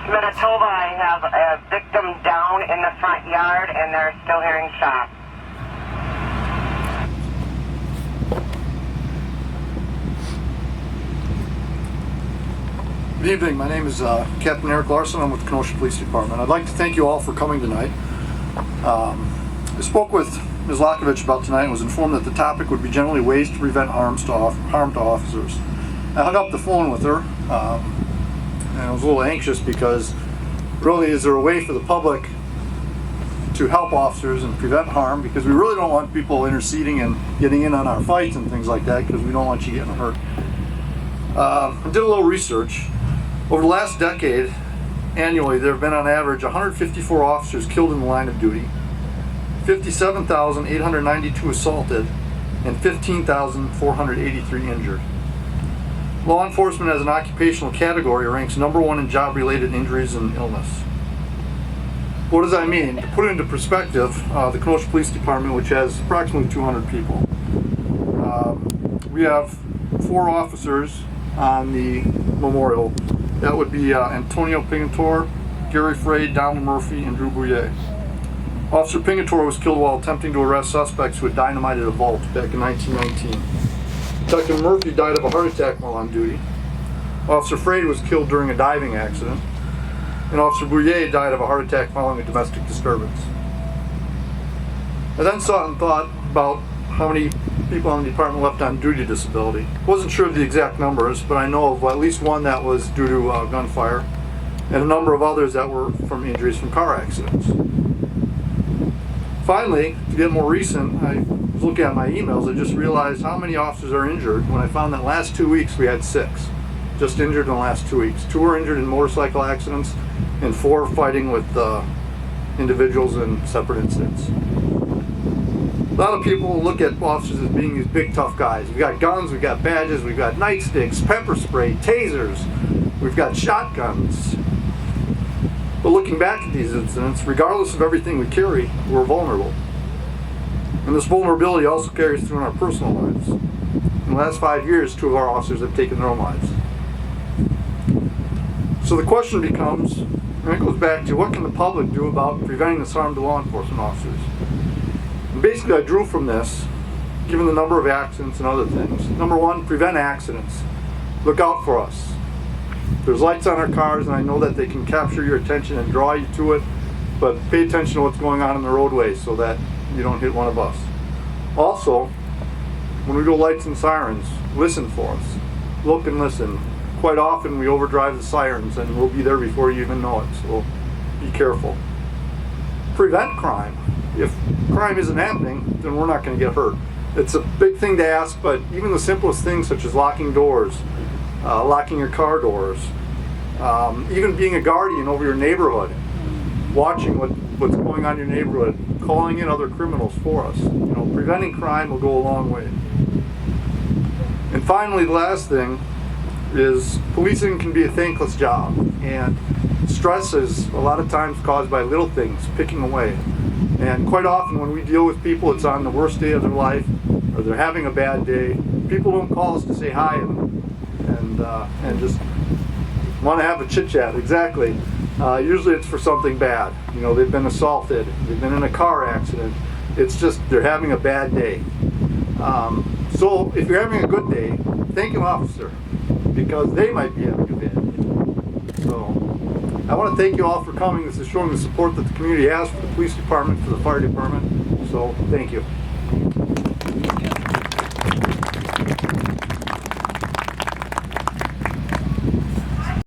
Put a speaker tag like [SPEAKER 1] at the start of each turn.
[SPEAKER 1] Manitoba, I have a victim down in the front yard, and they're still hearing shots.
[SPEAKER 2] Good evening. My name is Captain Larsen. I'm with the Kenosha Police Department. I'd like to thank you all for coming tonight. I spoke with Ms. Lakovich about tonight and was informed that the topic would be generally ways to prevent harm to officers. I hung up the phone with her, and I was a little anxious because really, is there a way for the public to help officers and prevent harm? Because we really don't want people interceding and getting in on our fights and things like that, because we don't want you getting hurt. I did a little research. Over the last decade, annually, there have been on average 154 officers killed in the line of duty, 57,892 assaulted, and 15,483 injured. Law enforcement as an occupational category ranks number one in job-related injuries and illness. What does that mean? To put it into perspective, the Kenosha Police Department, which has approximately 200 people, we have 4 officers on the memorial. That would be Antonio Pingatore, Gary Frey, Donald Murphy, and Drew Bouillet. Officer Pingatore was killed while attempting to arrest suspects who had dynamited a vault back in 1919. Detective Murphy died of a heart attack while on duty. Officer Frey was killed during a diving accident. And Officer Bouillet died of a heart attack following a domestic disturbance. I then saw and thought about how many people in the department left on duty disability. Wasn't sure of the exact numbers, but I know of at least one that was due to gunfire, and a number of others that were from injuries from car accidents. Finally, to get more recent, I was looking at my emails. I just realized how many officers are injured when I found that last 2 weeks we had 6 just injured in the last 2 weeks. 2 were injured in motorcycle accidents, and 4 fighting with individuals in separate incidents. A lot of people look at officers as being these big tough guys. We've got guns, we've got badges, we've got nightsticks, pepper spray, tasers, we've got shotguns. But looking back at these incidents, regardless of everything we carry, we're vulnerable. And this vulnerability also carries through in our personal lives. In the last 5 years, 2 of our officers have taken their own lives. So the question becomes, and it goes back to, what can the public do about preventing this harm to law enforcement officers? And basically, I drew from this, given the number of accidents and other things. Number 1, prevent accidents. Look out for us. There's lights on our cars, and I know that they can capture your attention and draw you to it, but pay attention to what's going on in the roadway so that you don't hit one of us. Also, when we go lights and sirens, listen for us. Look and listen. Quite often we overdrive the sirens and we'll be there before you even know it, so be careful. Prevent crime. If crime isn't happening, then we're not going to get hurt. It's a big thing to ask, but even the simplest things such as locking doors, locking your car doors, even being a guardian over your neighborhood, watching what's going on in your neighborhood, calling in other criminals for us. Preventing crime will go a long way. And finally, the last thing is policing can be a thankless job, and stress is a lot of times caused by little things, picking away. And quite often when we deal with people, it's on the worst day of their life, or they're having a bad day. People don't call us to say hi and just want to have a chit chat. Exactly. Usually it's for something bad. They've been assaulted, they've been in a car accident. It's just they're having a bad day. So if you're having a good day, thank an officer, because they might be having a bad day. So I want to thank you all for coming. This is showing the support that the community has for the police department, for the fire department. So thank you.